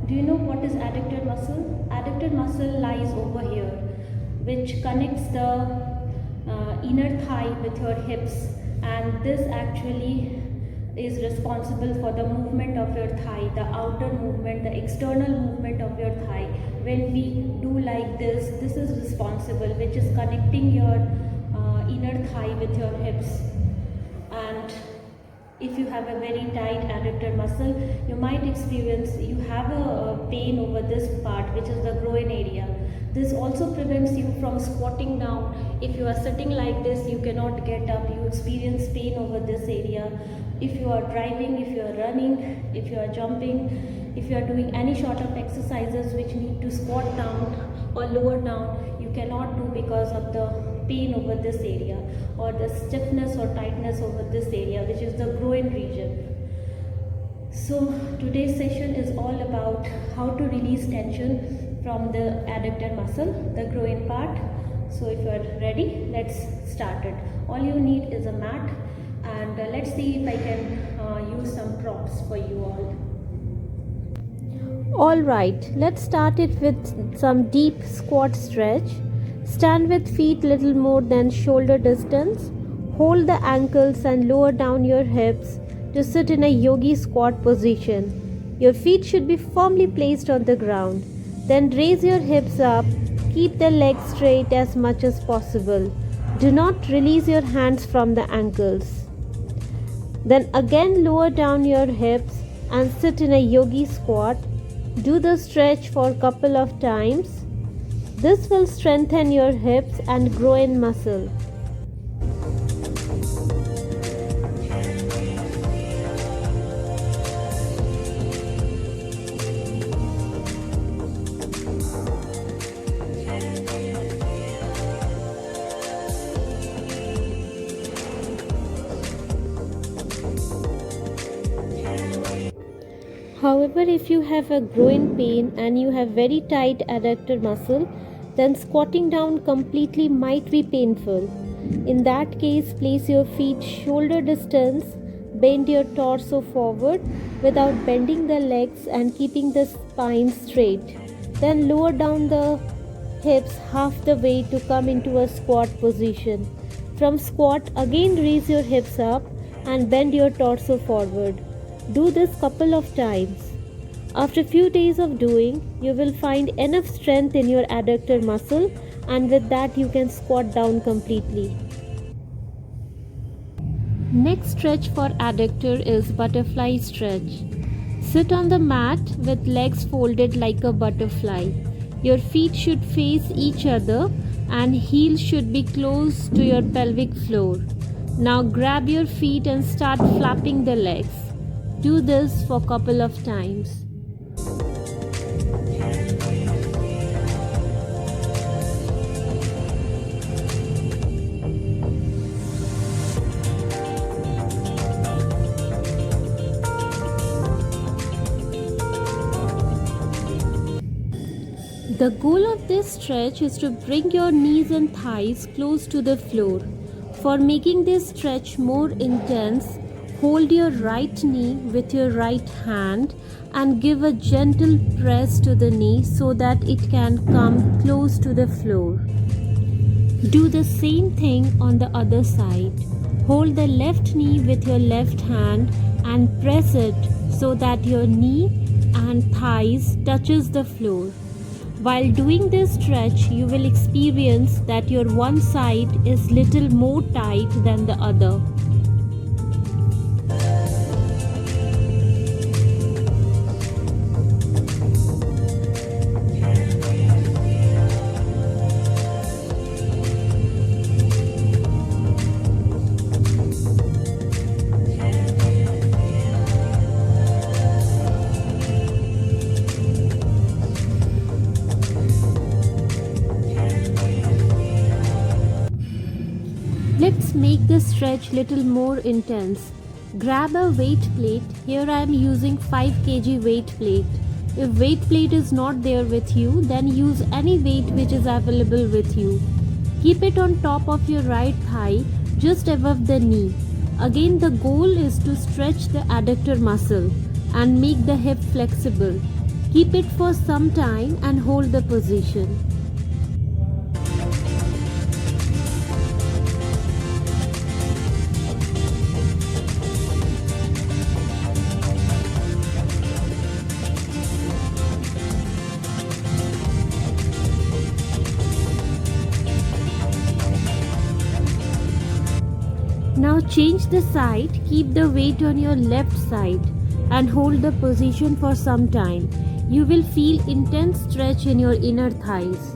Do you know what is adductor muscle? Adductor muscle lies over here, which connects the inner thigh with your hips, and this actually is responsible for the movement of your thigh, the outer movement, the external movement of your thigh. When we do like this is responsible, which is connecting your inner thigh with your hips. And if you have a very tight adductor muscle, you might experience, you have a pain over this part, which is the groin area. This also prevents you from squatting down. If you are sitting like this, you cannot get up, you experience pain over this area. If you are driving, if you are running, if you are jumping, if you are doing any sort of exercises which need to squat down or lower down, you cannot do because of the pain over this area, or the stiffness or tightness over this area, which is the groin region. So today's session is all about how to release tension from the adductor muscle, the groin part. So if you are ready, let's start it. All you need is a mat, and let's see if I can use some props for you all. Alright, let's start it with some deep squat stretch. Stand with feet little more than shoulder distance. Hold the ankles and lower down your hips to sit in a yogi squat position. Your feet should be firmly placed on the ground. Then raise your hips up. Keep the legs straight as much as possible. Do not release your hands from the ankles. Then again lower down your hips and sit in a yogi squat. Do the stretch for a couple of times. This will strengthen your hips and groin muscle. However, if you have a groin pain and you have very tight adductor muscle, then squatting down completely might be painful. In that case, place your feet shoulder distance, bend your torso forward without bending the legs and keeping the spine straight. Then lower down the hips half the way to come into a squat position. From squat, again raise your hips up and bend your torso forward. Do this couple of times. After a few days of doing, you will find enough strength in your adductor muscle, and with that you can squat down completely. Next stretch for adductor is butterfly stretch. Sit on the mat with legs folded like a butterfly. Your feet should face each other and heels should be close to your pelvic floor. Now grab your feet and start flapping the legs. Do this for a couple of times. The goal of this stretch is to bring your knees and thighs close to the floor. For making this stretch more intense, hold your right knee with your right hand and give a gentle press to the knee so that it can come close to the floor. Do the same thing on the other side. Hold the left knee with your left hand and press it so that your knee and thighs touches the floor. While doing this stretch, you will experience that your one side is little more tight than the other. Let's make this stretch little more intense. Grab a weight plate. Here I am using 5 kg weight plate. If weight plate is not there with you, then use any weight which is available with you. Keep it on top of your right thigh, just above the knee. Again, the goal is to stretch the adductor muscle and make the hip flexible. Keep it for some time and hold the position. Now change the side, keep the weight on your left side and hold the position for some time. You will feel intense stretch in your inner thighs.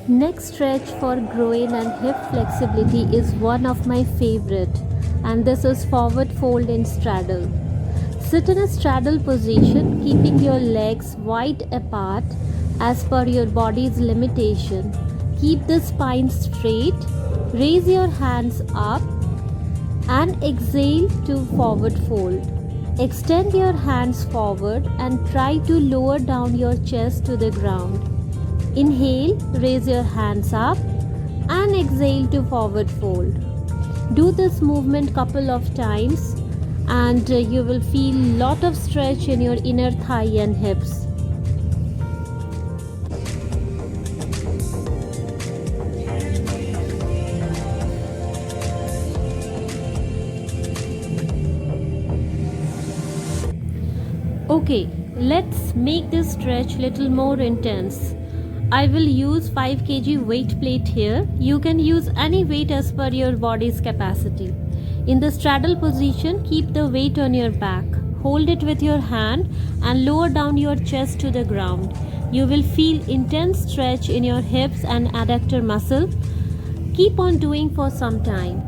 Next stretch for groin and hip flexibility is one of my favorite, and this is forward fold in straddle. Sit in a straddle position, keeping your legs wide apart as per your body's limitation. Keep the spine straight, raise your hands up and exhale to forward fold. Extend your hands forward and try to lower down your chest to the ground. Inhale, raise your hands up and exhale to forward fold. Do this movement couple of times and you will feel lot of stretch in your inner thigh and hips. Okay, let's make this stretch little more intense. I will use 5 kg weight plate here. You can use any weight as per your body's capacity. In the straddle position, keep the weight on your back. Hold it with your hand and lower down your chest to the ground. You will feel intense stretch in your hips and adductor muscle. Keep on doing for some time.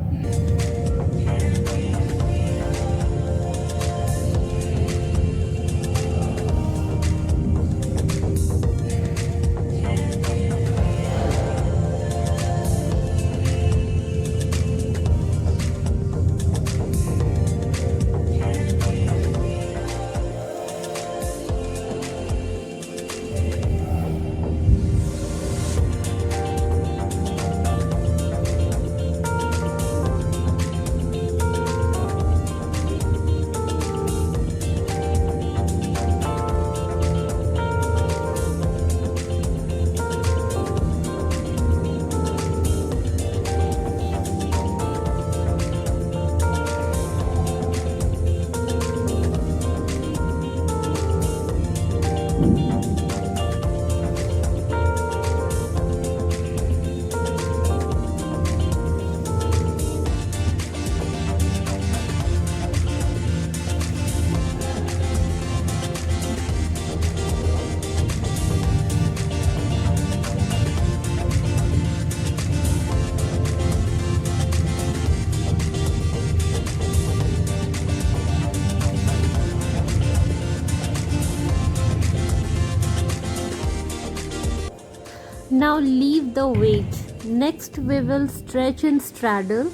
Now leave the weight. Next we will stretch and straddle,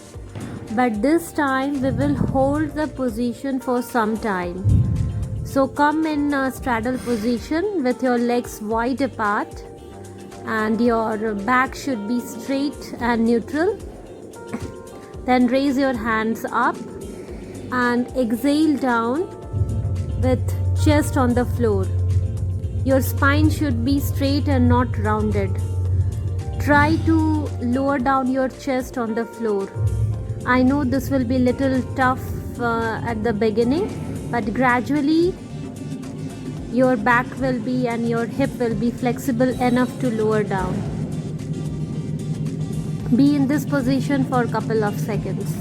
but this time we will hold the position for some time. So come in a straddle position with your legs wide apart and your back should be straight and neutral. Then raise your hands up and exhale down with chest on the floor. Your spine should be straight and not rounded. Try to lower down your chest on the floor. I know this will be little tough at the beginning, but gradually your back will be and your hip will be flexible enough to lower down. Be in this position for a couple of seconds.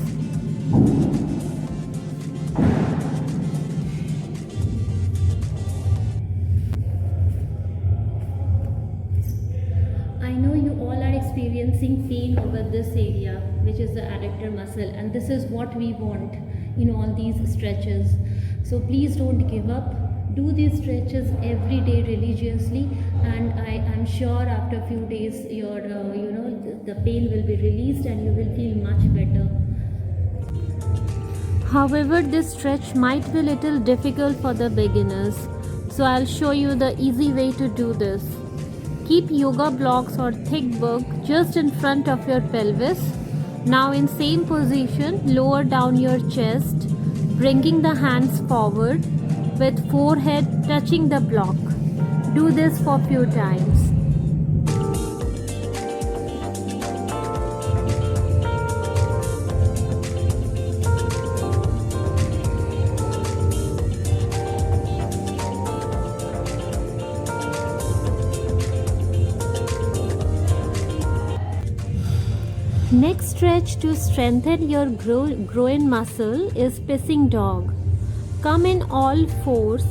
I know you all are experiencing pain over this area, which is the adductor muscle, and this is what we want in all these stretches. So please don't give up. Do these stretches every day religiously, and I am sure after a few days your the pain will be released and you will feel much better. However, this stretch might be a little difficult for the beginners, so I'll show you the easy way to do this. Keep yoga blocks or thick book just in front of your pelvis. Now in same position, lower down your chest, bringing the hands forward with forehead touching the block. Do this for few times. Next stretch to strengthen your groin muscle is pissing dog. Come in all fours,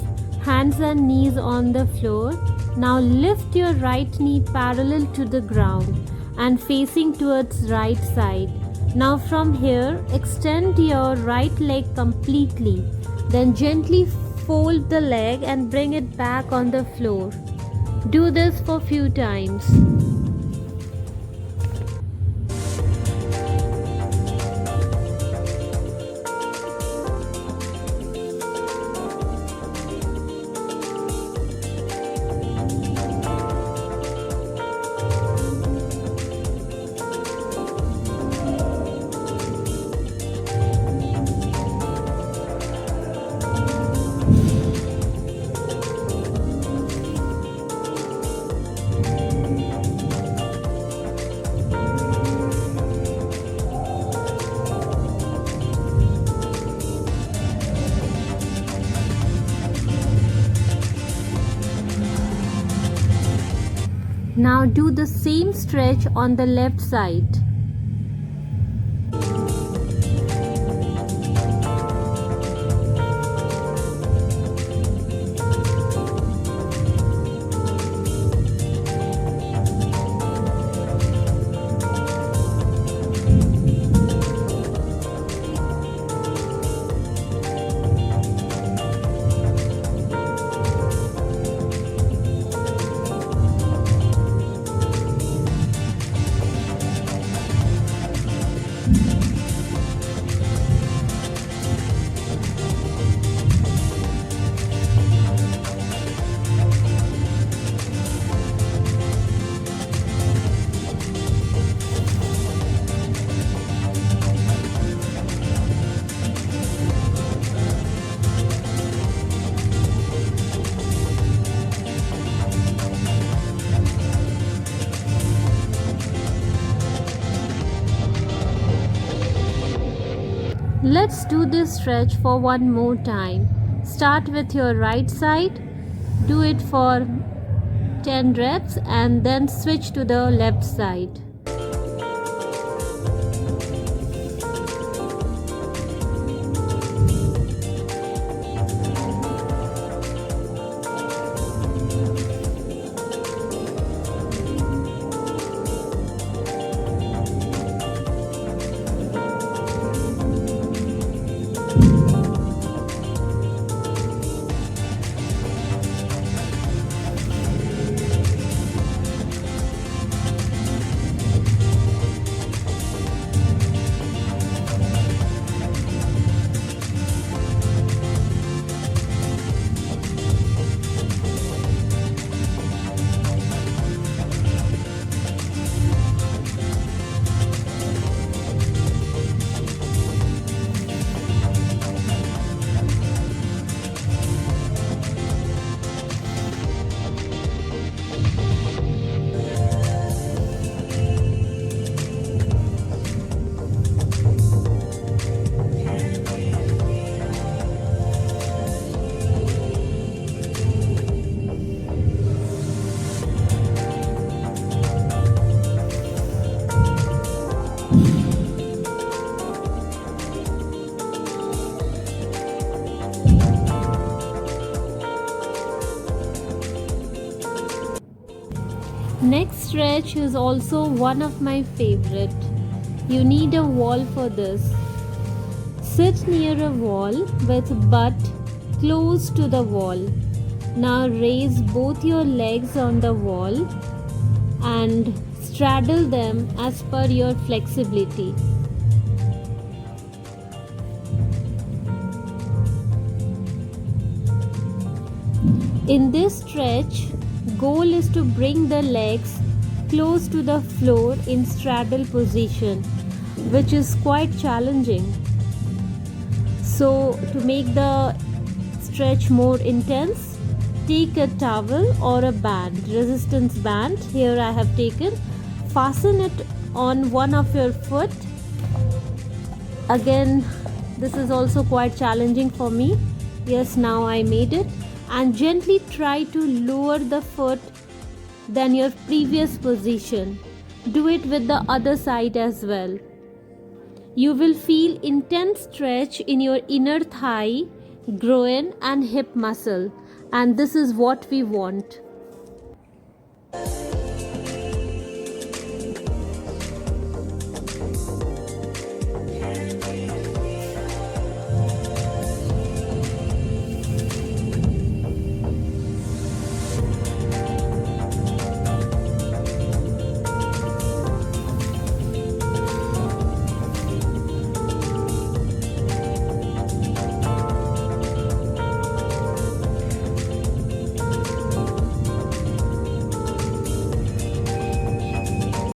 hands and knees on the floor. Now lift your right knee parallel to the ground and facing towards right side. Now from here, extend your right leg completely. Then gently fold the leg and bring it back on the floor. Do this for few times. Now do the same stretch on the left side. Let's do this stretch for one more time. Start with your right side. Do it for 10 reps and then switch to the left side. Next stretch is also one of my favorite. You need a wall for this. Sit near a wall with butt close to the wall. Now raise both your legs on the wall and straddle them as per your flexibility. In this stretch, goal is to bring the legs close to the floor in straddle position, which is quite challenging. So to make the stretch more intense, take a towel or a band, resistance band. Here I have taken. Fasten it on one of your foot. Again, this is also quite challenging for me. Yes, now I made it. And gently try to lower the foot than your previous position. Do it with the other side as well. You will feel intense stretch in your inner thigh, groin and hip muscle, and this is what we want.